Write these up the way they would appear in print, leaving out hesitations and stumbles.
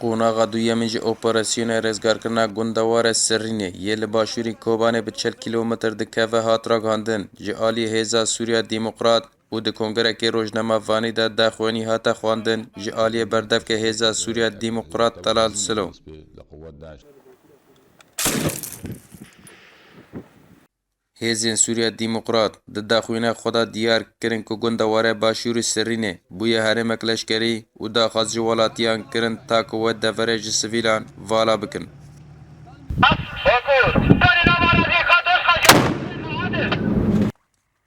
قوناغا دویمین جی اپراسیون رزگارکرنا گوندوار سرینه یه لباشوری کوبانه به 40 کیلومتر دکه هات را گاندن جی آلی هیزا سوریا دیموکرات و د کنگره که روزنامه وانی دا داخوانی هاتا خواندن جی آلی بردف که هیزا سوریا دیموکرات طلال سلو هیزین سوریا دیموکرات د داخوینه خدا دیار کرن که گوندواره باشوری سرینه بوی هرمک لشکری و دا خواست جوالاتیان کرن تا که ود دفره جی سویلان والا بکن.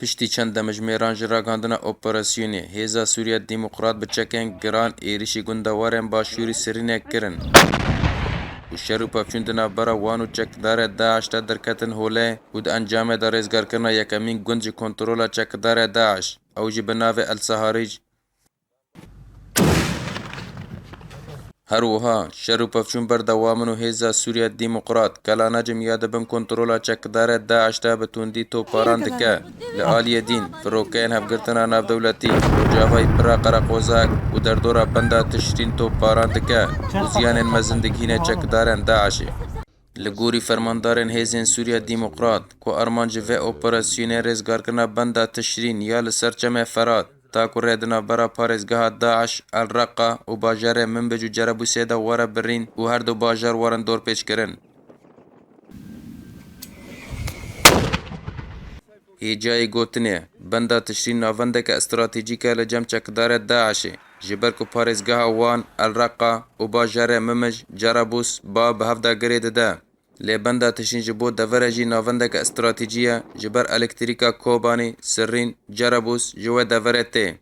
پشتی چند دمجمیران جراگاندنا اپراسیونی هیزا سوریا دیموکرات بچکن گران ایریشی گوندوارن باشوری سرینه کرن. و شروع پفچوندنا برا وانو چکدار داعش تا درکتن هوله و د انجام دا رزگار کرنا یکمین گنج کنترولا چکدار داعش او جی بناو السهاریج هروها شروع پفچون بر دوامنو هیزا سوریا دیموکرات کلا نجم یاد بم کنترولا چکدار داعش تا بتوندی تو پاران دکه لآلی دین فروکین هفگرتنا ناف دولتی و جاوای برا قرقوزاک و در دورا بنده تشرین تو پاران دکه و زیان مزندگین چکدارن داعشی لگوری فرماندارن هیزین سوریا دیموکرات کو ارمان جوه اپراسیون رزگار کرنا بنده تشرین یا لسرچم فرات تاكو ريدنا برا باريزگاه داعش الرقة و باجار منبج و جربو سيدا ورا برين و هر دو باجار ورن دور پیچ کرن هي جاي گوتنه بندا تشرين ناوندك استراتيجيكا لجم چکدار داعش جبر کو باريزگاه وان الرقة و باجار ممج جربوس با بهفدا گريد ده لبندا تشين جبو دورجي ناوندك استراتيجية جبر الكتريكا كوباني سرين جربوس جو دورته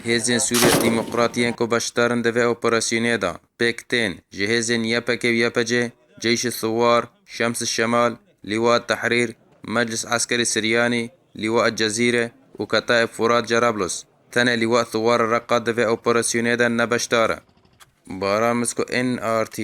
هزين سوريا ديمقراطيين كو باشتارن دوه اوپراسيوني دا بيكتين جهزين يبكي ويبجي جيش الثوار شمس الشمال لواء التحرير مجلس عسكري سرياني لواء الجزيرة وكتائب فرات جرابلس تاني لواء ثوار الرقة دوه اوپراسيوني دا نباشتاره باران مسكو NRT